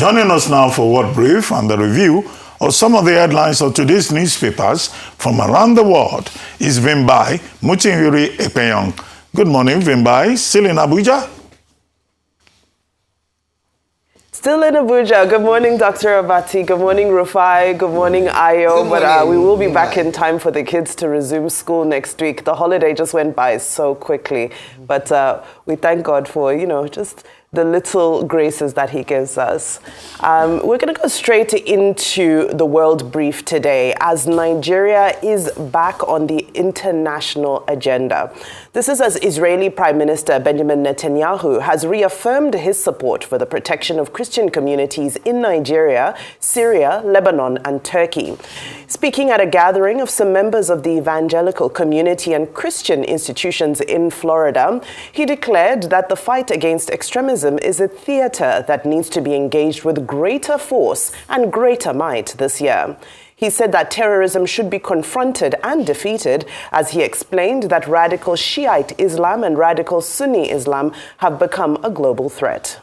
Joining us now for Word Brief and the review of some of the headlines of today's newspapers from around the world is Vimbai Mutinwiri Ekpenyong. Good morning, Vimbai. Still in Abuja? Still in Abuja. Good morning, Dr. Abati. Good morning, Rufai. Good morning, Ayo. But we will be back in time for the kids to resume school next week. The holiday just went by so quickly. But we thank God for, just the little graces that he gives us. We're going to go straight into the World Brief today as Nigeria is back on the international agenda. This is as Israeli Prime Minister Benjamin Netanyahu has reaffirmed his support for the protection of Christian communities in Nigeria, Syria, Lebanon, and Turkey. Speaking at a gathering of some members of the evangelical community and Christian institutions in Florida, he declared that the fight against extremism is a theater that needs to be engaged with greater force and greater might this year. He said that terrorism should be confronted and defeated, as he explained that radical Shiite Islam and radical Sunni Islam have become a global threat.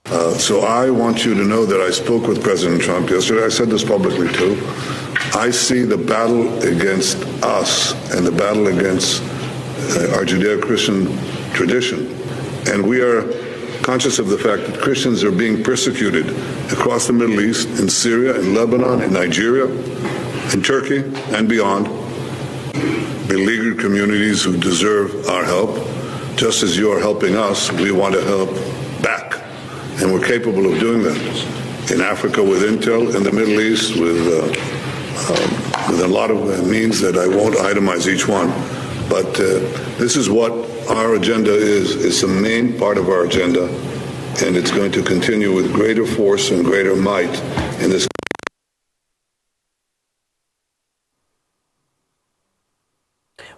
So I want you to know that I spoke with President Trump yesterday. I said this publicly too. I see the battle against us and the battle against our Judeo-Christian tradition. And we are conscious of the fact that Christians are being persecuted across the Middle East, in Syria, in Lebanon, in Nigeria, in Turkey, and beyond. Beleaguered communities who deserve our help. Just as you are helping us, we want to help back. And we're capable of doing that. In Africa with intel, in the Middle East with a lot of means that I won't itemize each one. But this is what our agenda is. It's the main part of our agenda, and it's going to continue with greater force and greater might in this.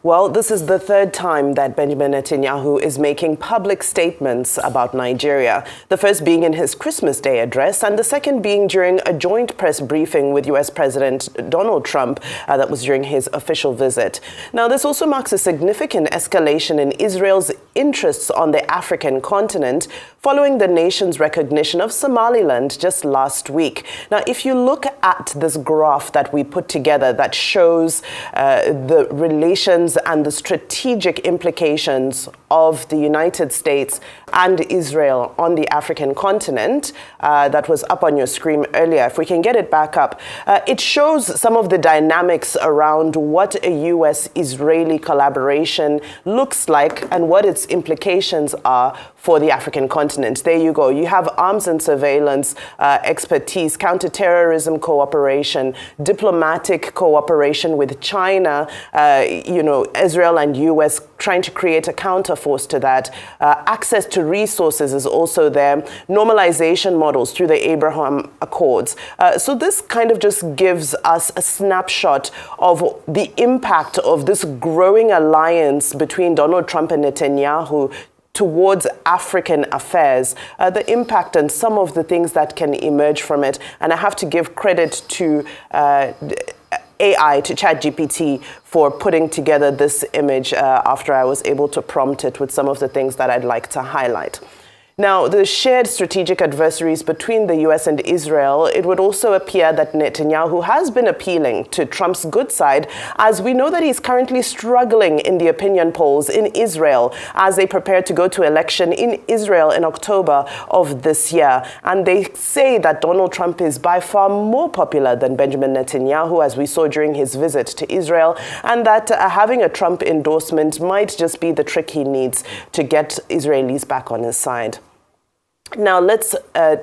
Well, this is the third time that Benjamin Netanyahu is making public statements about Nigeria, the first being in his Christmas Day address and the second being during a joint press briefing with U.S. President Donald Trump that was during his official visit. Now, this also marks a significant escalation in Israel's interests on the African continent following the nation's recognition of Somaliland just last week. Now, if you look at this graph that we put together that shows the relations and the strategic implications of the United States and Israel on the African continent, that was up on your screen earlier. If we can get it back up, it shows some of the dynamics around what a U.S.-Israeli collaboration looks like and what its implications are for the African continent. There you go. You have arms and surveillance expertise, counterterrorism cooperation, diplomatic cooperation with China, Israel and U.S. trying to create a counterforce to that. Access to resources is also there. Normalization models through the Abraham Accords. So this kind of just gives us a snapshot of the impact of this growing alliance between Donald Trump and Netanyahu towards African affairs, the impact and some of the things that can emerge from it. And I have to give credit to AI, to ChatGPT, for putting together this image after I was able to prompt it with some of the things that I'd like to highlight. Now, the shared strategic adversaries between the U.S. and Israel, it would also appear that Netanyahu has been appealing to Trump's good side, as we know that he's currently struggling in the opinion polls in Israel as they prepare to go to election in Israel in October of this year. And they say that Donald Trump is by far more popular than Benjamin Netanyahu, as we saw during his visit to Israel, and that having a Trump endorsement might just be the trick he needs to get Israelis back on his side. Now, let's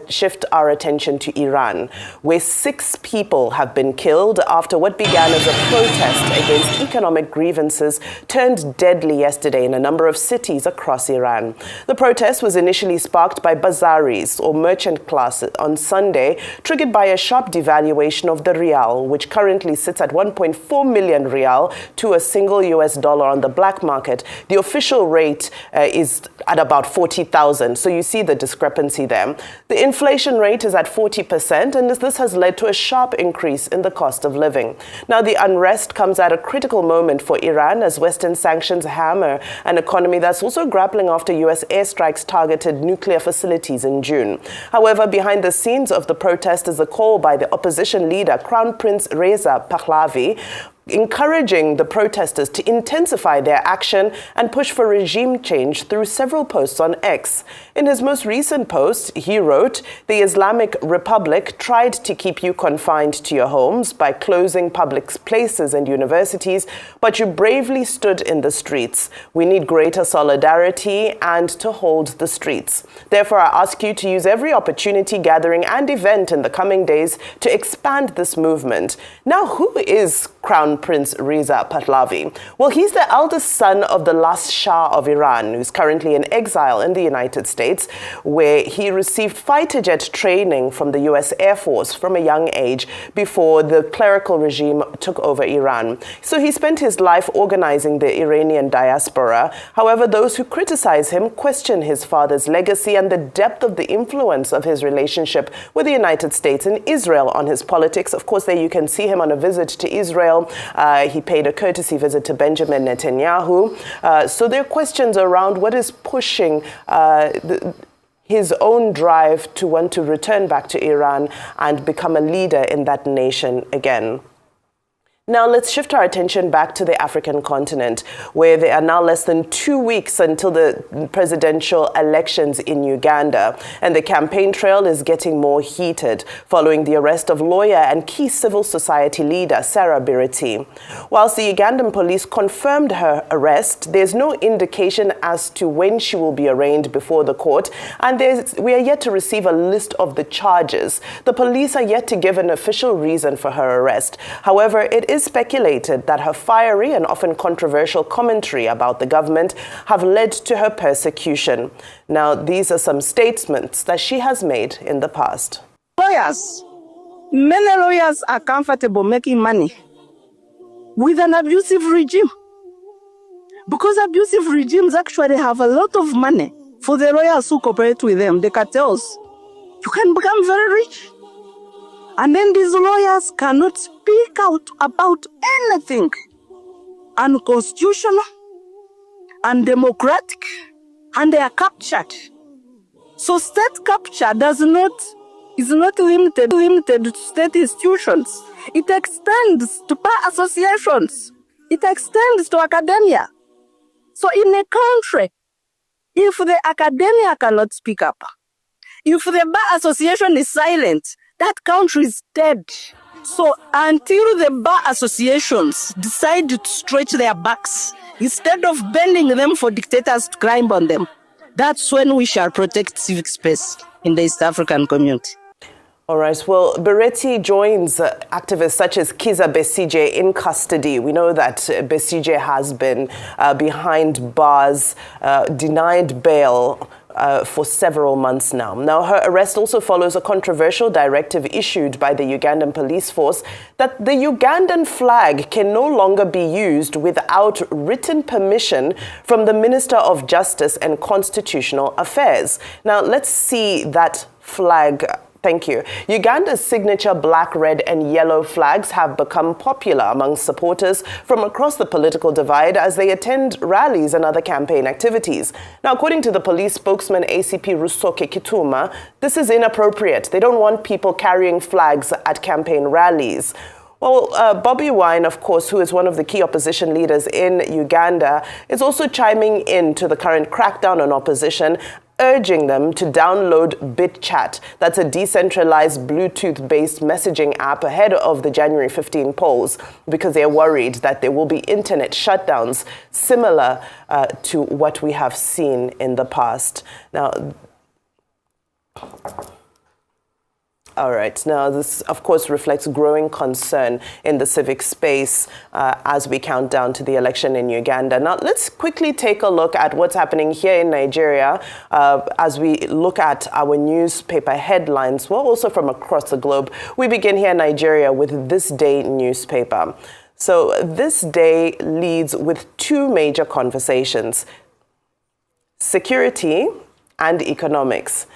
shift our attention to Iran, where 6 people have been killed after what began as a protest against economic grievances turned deadly yesterday in a number of cities across Iran. The protest was initially sparked by bazaris, or merchant class, on Sunday, triggered by a sharp devaluation of the rial, which currently sits at 1.4 million rial to a single US dollar on the black market. The official rate is at about 40,000. So you see the discrepancy discrepancy there. The inflation rate is at 40%, and this has led to a sharp increase in the cost of living. Now, the unrest comes at a critical moment for Iran as Western sanctions hammer an economy that's also grappling after U.S. airstrikes targeted nuclear facilities in June. However, behind the scenes of the protest is a call by the opposition leader, Crown Prince Reza Pahlavi, encouraging the protesters to intensify their action and push for regime change through several posts on X. In his most recent post, he wrote, "The Islamic Republic tried to keep you confined to your homes by closing public places and universities, but you bravely stood in the streets. We need greater solidarity and to hold the streets. Therefore, I ask you to use every opportunity, gathering and event in the coming days to expand this movement." Now, who is Crown Prince Reza Pahlavi? Well, he's the eldest son of the last Shah of Iran, who's currently in exile in the United States, where he received fighter jet training from the U.S. Air Force from a young age before the clerical regime took over Iran. So he spent his life organizing the Iranian diaspora. However, those who criticize him question his father's legacy and the depth of the influence of his relationship with the United States and Israel on his politics. Of course, there you can see him on a visit to Israel. He paid a courtesy visit to Benjamin Netanyahu. So there are questions around what is pushing his own drive to want to return back to Iran and become a leader in that nation again. Now, let's shift our attention back to the African continent, where there are now less than 2 weeks until the presidential elections in Uganda. And the campaign trail is getting more heated following the arrest of lawyer and key civil society leader Sarah Biriti. Whilst the Ugandan police confirmed her arrest, there's no indication as to when she will be arraigned before the court. And we are yet to receive a list of the charges. The police are yet to give an official reason for her arrest. However, it is speculated that her fiery and often controversial commentary about the government have led to her persecution. Now, these are some statements that she has made in the past. Many lawyers are comfortable making money with an abusive regime, because abusive regimes actually have a lot of money for the lawyers who cooperate with them, the cartels. You can become very rich. And then these lawyers cannot speak out about anything unconstitutional, undemocratic, and they are captured. So state capture is not limited to state institutions. It extends to bar associations. It extends to academia. So in a country, if the academia cannot speak up, if the bar association is silent, that country is dead. So until the bar associations decide to stretch their backs, instead of bending them for dictators to climb on them, that's when we shall protect civic space in the East African community. All right. Well, Biriti joins activists such as Kizza Besigye in custody. We know that Besigye has been behind bars, denied bail for several months now. Now, her arrest also follows a controversial directive issued by the Ugandan police force that the Ugandan flag can no longer be used without written permission from the Minister of Justice and Constitutional Affairs. Now, let's see that flag. Thank you. Uganda's signature black, red and yellow flags have become popular among supporters from across the political divide as they attend rallies and other campaign activities. Now, according to the police spokesman ACP Rusoke Kituma, this is inappropriate. They don't want people carrying flags at campaign rallies. Well, Bobby Wine, of course, who is one of the key opposition leaders in Uganda, is also chiming in to the current crackdown on opposition, urging them to download BitChat. That's a decentralized Bluetooth-based messaging app ahead of the January 15 polls, because they're worried that there will be internet shutdowns similar to what we have seen in the past. Now, all right. Now, this, of course, reflects growing concern in the civic space as we count down to the election in Uganda. Now, let's quickly take a look at what's happening here in Nigeria as we look at our newspaper headlines, well, also from across the globe. We begin here in Nigeria with This Day newspaper. So This Day leads with two major conversations: security and economics.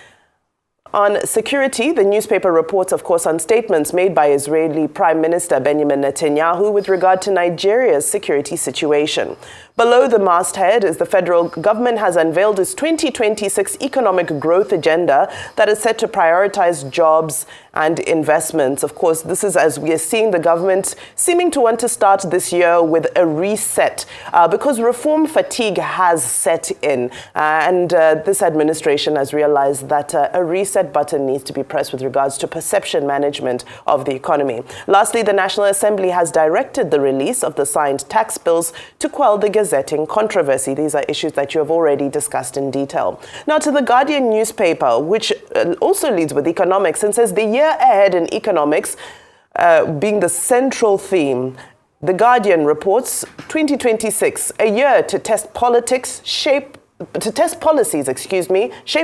On security, the newspaper reports, of course, on statements made by Israeli Prime Minister Benjamin Netanyahu with regard to Nigeria's security situation. Below the masthead is the federal government has unveiled its 2026 economic growth agenda that is set to prioritize jobs and investments. Of course, this is as we are seeing the government seeming to want to start this year with a reset because reform fatigue has set in. And this administration has realized that a reset button needs to be pressed with regards to perception management of the economy. Lastly, the National Assembly has directed the release of the signed tax bills to quell the gazetting controversy. These are issues that you have already discussed in detail. Now to the Guardian newspaper, which also leads with economics and says the year ahead in economics being the central theme. The Guardian reports 2026, a year to test policies, shape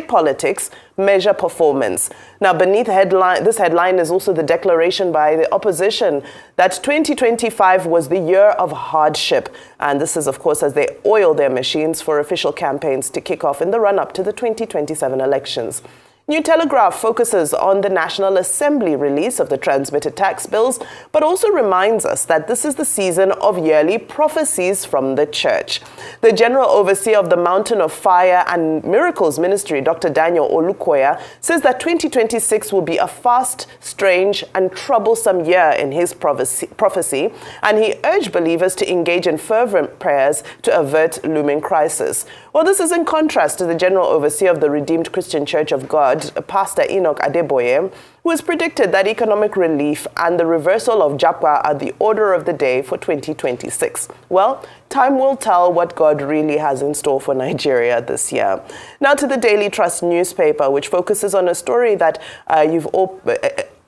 politics, measure performance. Now, beneath this headline is also the declaration by the opposition that 2025 was the year of hardship. And this is, of course, as they oil their machines for official campaigns to kick off in the run-up to the 2027 elections. New Telegraph focuses on the National Assembly release of the transmitted tax bills, but also reminds us that this is the season of yearly prophecies from the church. The General Overseer of the Mountain of Fire and Miracles Ministry, Dr. Daniel Olukoya, says that 2026 will be a fast, strange, and troublesome year in his prophecy, and he urged believers to engage in fervent prayers to avert looming crisis. Well, this is in contrast to the General Overseer of the Redeemed Christian Church of God, Pastor Enoch Adeboye, who has predicted that economic relief and the reversal of JAPA are the order of the day for 2026. Well, time will tell what God really has in store for Nigeria this year. Now to the Daily Trust newspaper, which focuses on a story that you've all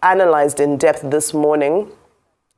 analyzed in depth this morning.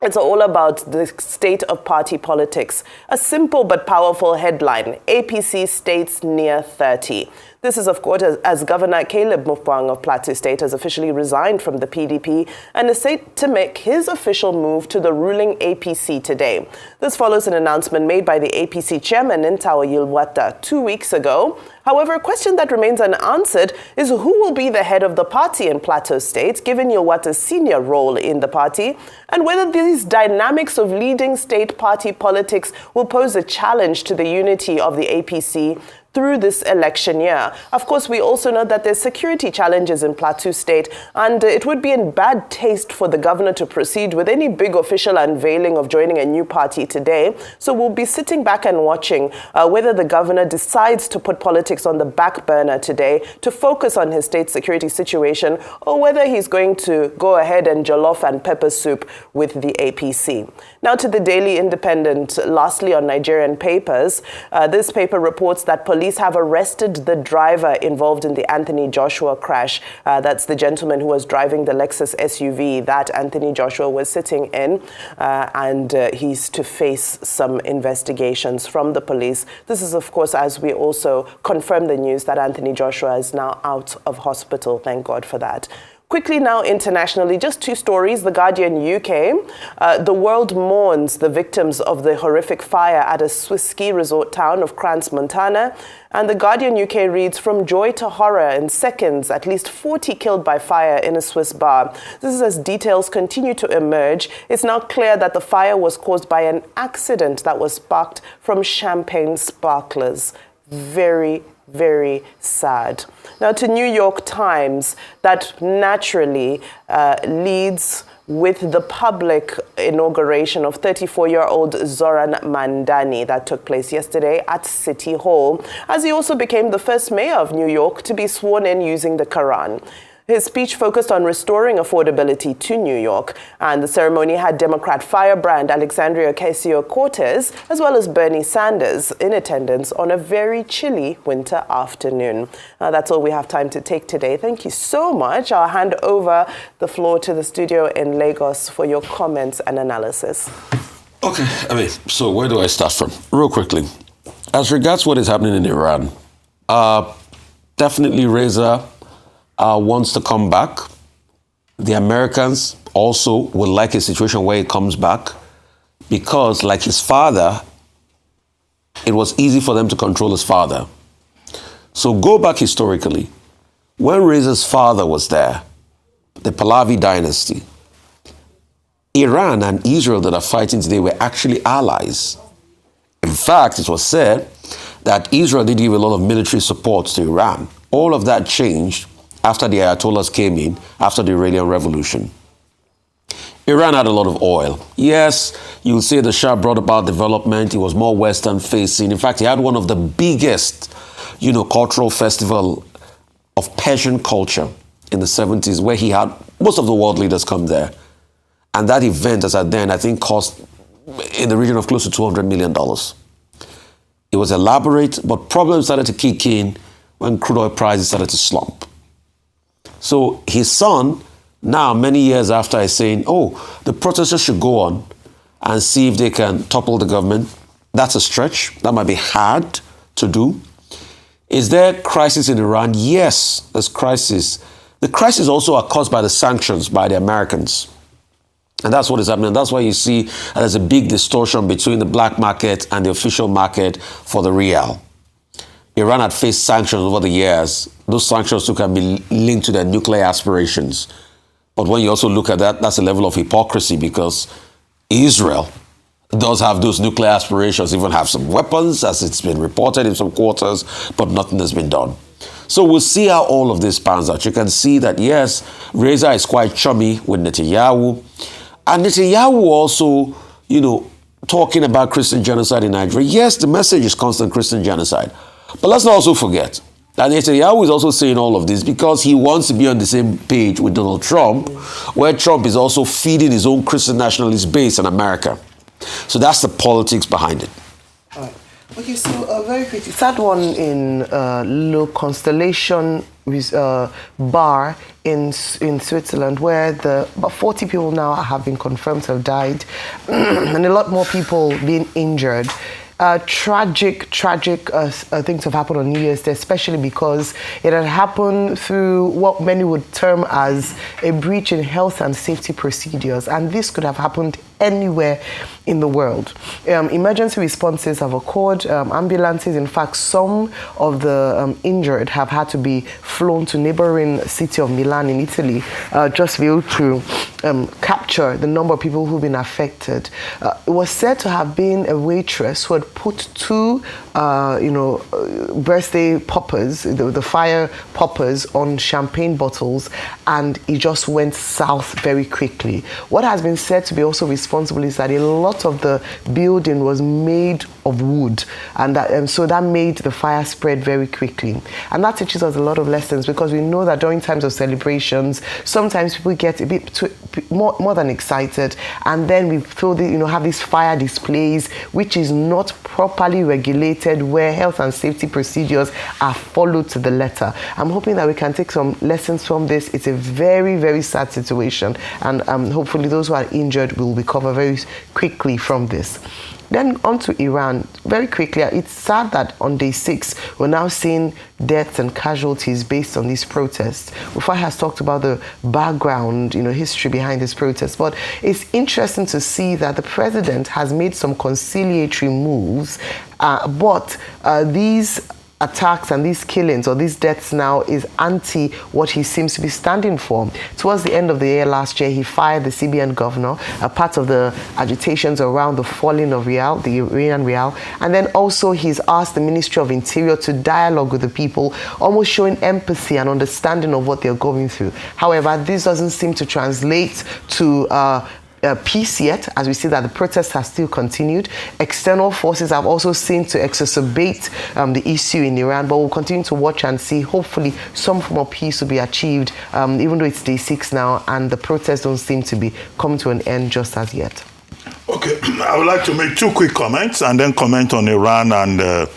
It's all about the state of party politics. A simple but powerful headline, APC states near 30. This is, of course, as Governor Caleb Mufwang of Plateau State has officially resigned from the PDP and is set to make his official move to the ruling APC today. This follows an announcement made by the APC chairman, Ntawa Yilwata, 2 weeks ago. However, a question that remains unanswered is who will be the head of the party in Plateau State, given Yilwata's senior role in the party, and whether these dynamics of leading state party politics will pose a challenge to the unity of the APC through this election year. Of course, we also know that there's security challenges in Plateau State, and it would be in bad taste for the governor to proceed with any big official unveiling of joining a new party today. So we'll be sitting back and watching whether the governor decides to put politics on the back burner today to focus on his state security situation, or whether he's going to go ahead and jollof and pepper soup with the APC. Now to the Daily Independent, lastly on Nigerian papers. This paper reports that police have arrested the driver involved in the Anthony Joshua crash. That's the gentleman who was driving the Lexus SUV that Anthony Joshua was sitting in, and he's to face some investigations from the police. This is, of course, as we also confirm the news that Anthony Joshua is now out of hospital. Thank God for that. Quickly now internationally, just two stories. The Guardian UK, the world mourns the victims of the horrific fire at a Swiss ski resort town of Crans, Montana. And the Guardian UK reads, from joy to horror in seconds, at least 40 killed by fire in a Swiss bar. This is as details continue to emerge. It's now clear that the fire was caused by an accident that was sparked from champagne sparklers. Very, very sad. Now to New York Times, that naturally leads with the public inauguration of 34-year-old Zoran Mandani that took place yesterday at City Hall, as he also became the first mayor of New York to be sworn in using the Quran. His speech focused on restoring affordability to New York, and the ceremony had Democrat firebrand Alexandria Ocasio-Cortez as well as Bernie Sanders in attendance on a very chilly winter afternoon. That's all we have time to take today. Thank you so much. I'll hand over the floor to the studio in Lagos for your comments and analysis. Okay, so where do I start from? Real quickly. As regards what is happening in Iran, definitely Reza wants to come back. The Americans also would like a situation where he comes back because, like his father, it was easy for them to control his father. So go back historically. when Reza's father was there, the Pahlavi dynasty, Iran and Israel that are fighting today were actually allies. In fact, it was said that Israel did give a lot of military support to Iran. All of that changed after the Ayatollahs came in, after the Iranian Revolution. Iran had a lot of oil. Yes, you'll say the Shah brought about development. It was more Western facing. In fact, he had one of the biggest, cultural festival of Persian culture in the 70s, where he had most of the world leaders come there. And that event, as at then, I think cost in the region of close to $200 million. It was elaborate, but problems started to kick in when crude oil prices started to slump. So his son, now many years after, is saying, the protesters should go on and see if they can topple the government. That's a stretch. That might be hard to do. Is there crisis in Iran? Yes, there's crisis. The crisis also are caused by the sanctions by the Americans. And that's what is happening. That's why you see there's a big distortion between the black market and the official market for the real. Iran had faced sanctions over the years. Those sanctions too can be linked to their nuclear aspirations. But when you also look at that, that's a level of hypocrisy, because Israel does have those nuclear aspirations, even have some weapons, as it's been reported in some quarters, but nothing has been done. So we'll see how all of this pans out. You can see that, yes, Reza is quite chummy with Netanyahu. And Netanyahu also, talking about Christian genocide in Nigeria. Yes, the message is constant Christian genocide. But let's not also forget that Netanyahu is also saying all of this because he wants to be on the same page with Donald Trump, where Trump is also feeding his own Christian nationalist base in America. So that's the politics behind it. All right. Okay, so very quickly, third one in low Constellation bar in Switzerland, where about 40 people now have been confirmed to have died, and a lot more people being injured. Tragic things have happened on New Year's Day, especially because it had happened through what many would term as a breach in health and safety procedures, and this could have happened anywhere in the world. Emergency responses have occurred, ambulances. In fact, some of the injured have had to be flown to neighboring city of Milan in Italy, just to be able to capture the number of people who've been affected. It was said to have been a waitress who had put two, birthday poppers, the fire poppers, on champagne bottles, and it just went south very quickly. What has been said to be also responsible is that a lot of the building was made of wood, and so that made the fire spread very quickly. And that teaches us a lot of lessons, because we know that during times of celebrations, sometimes people get a bit more than excited, and then we feel have these fire displays, which is not properly regulated, where health and safety procedures are followed to the letter. I'm hoping that we can take some lessons from this. It's a very, very sad situation, and hopefully those who are injured will recover very quickly from this. Then on to Iran. Very quickly, it's sad that on day 6, we're now seeing deaths and casualties based on these protests. Rufai has talked about the background, history behind this protest, but it's interesting to see that the president has made some conciliatory moves, but these attacks and these killings or these deaths now is anti what he seems to be standing for. Towards the end of the year last year, he fired the CBN governor, a part of the agitations around the falling of Rial, the Iranian Rial, and then also he's asked the Ministry of Interior to dialogue with the people, almost showing empathy and understanding of what they're going through. However, this doesn't seem to translate to peace yet, as we see that the protests have still continued. External forces have also seemed to exacerbate the issue in Iran, but we'll continue to watch and see. Hopefully some form of peace will be achieved, even though it's day 6 now and the protests don't seem to be coming to an end just as yet. Okay, I would like to make 2 quick comments and then comment on Iran and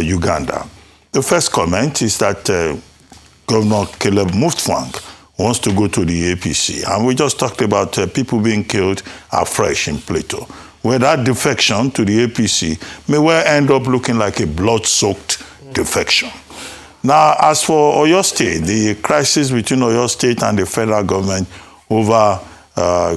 Uganda. The first comment is that Governor Caleb Muftwang wants to go to the APC. And we just talked about people being killed afresh in Plateau, where that defection to the APC may well end up looking like a blood-soaked defection. Now, as for Oyo State, the crisis between Oyo State and the federal government over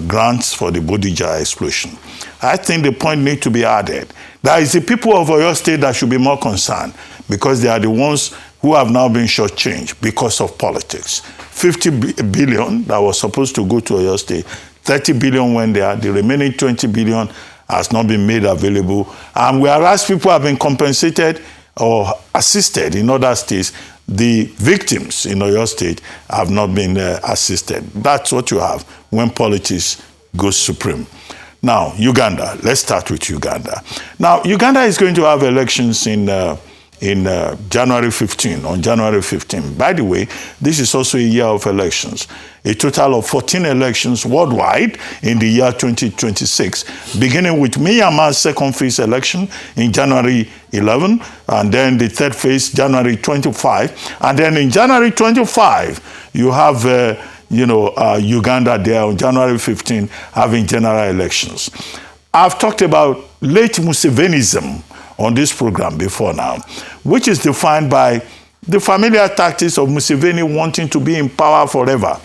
grants for the Bodija explosion, I think the point needs to be added. That is the people of Oyo State that should be more concerned, because they are the ones who have now been shortchanged because of politics. 50 billion that was supposed to go to Oyo State, 30 billion went there, the remaining 20 billion has not been made available. And whereas people have been compensated or assisted in other states, the victims in Oyo State have not been assisted. That's what you have when politics goes supreme. Now, Uganda. Let's start with Uganda. Now, Uganda is going to have elections in January 15, on January 15. By the way, this is also a year of elections. A total of 14 elections worldwide in the year 2026, beginning with Myanmar's second phase election in January 11, and then the third phase, January 25. And then in January 25, you have Uganda there on January 15 having general elections. I've talked about late Musevenism on this program before now, which is defined by the familiar tactics of Museveni wanting to be in power forever.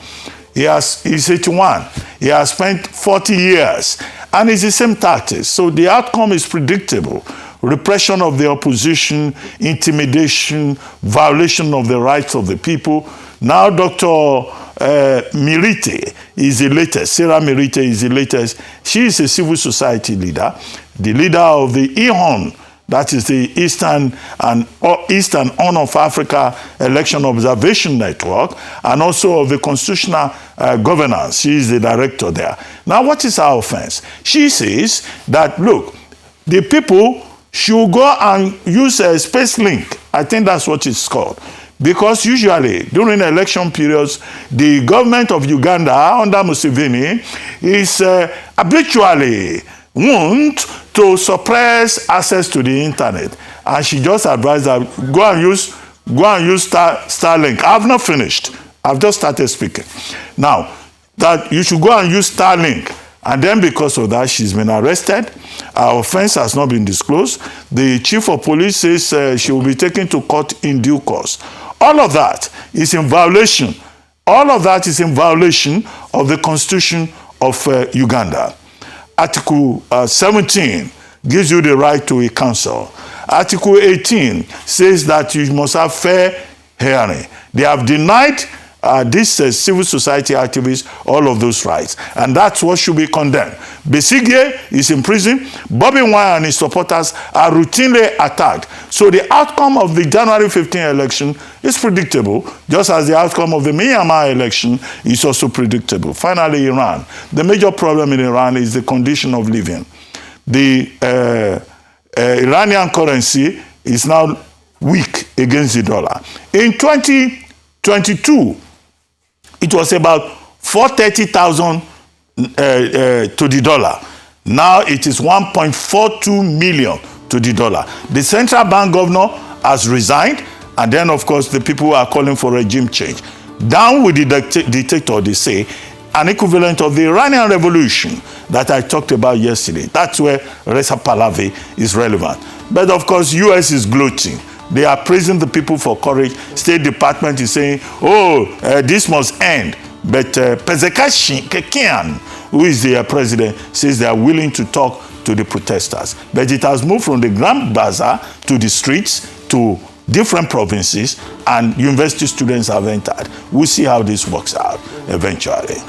He's 81. He has spent 40 years, and it's the same tactics. So the outcome is predictable. Repression of the opposition, intimidation, violation of the rights of the people. Now Dr. Mirite is the latest. Sarah Mirite is the latest. She is a civil society leader, the leader of the IHON, that is the Eastern Horn of Africa Election Observation Network, and also of the Constitutional Governance. She is the director there. Now, what is her offense? She says that, look, the people should go and use a space link. I think that's what it's called. Because usually, during election periods, the government of Uganda, under Museveni, is habitually want to suppress access to the internet. And she just advised that go and use Starlink. I've not finished. I've just started speaking. Now, that you should go and use Starlink. And then because of that, she's been arrested. Her offense has not been disclosed. The chief of police says she will be taken to court in due course. All of that is in violation. All of that is in violation of the Constitution of Uganda. Article 17 gives you the right to a counsel. Article 18 says that you must have fair hearing. They have denied these civil society activists all of those rights, and that's what should be condemned. Besigye is in prison. Bobby Wine and his supporters are routinely attacked. So the outcome of the January 15 election is predictable, just as the outcome of the Myanmar election is also predictable. Finally, Iran. The major problem in Iran is the condition of living. The Iranian currency is now weak against the dollar. In 2022, it was about 430,000 to the dollar. Now it is 1.42 million to the dollar. The central bank governor has resigned, and then, of course, the people are calling for regime change. Down with the dictator, they say, an equivalent of the Iranian revolution that I talked about yesterday. That's where Reza Pahlavi is relevant. But, of course, U.S. is gloating. They are praising the people for courage. State Department is saying, this must end. But Pezeshkian, who is the president, says they are willing to talk to the protesters. But it has moved from the Grand Bazaar to the streets, to different provinces, and university students have entered. We'll see how this works out eventually.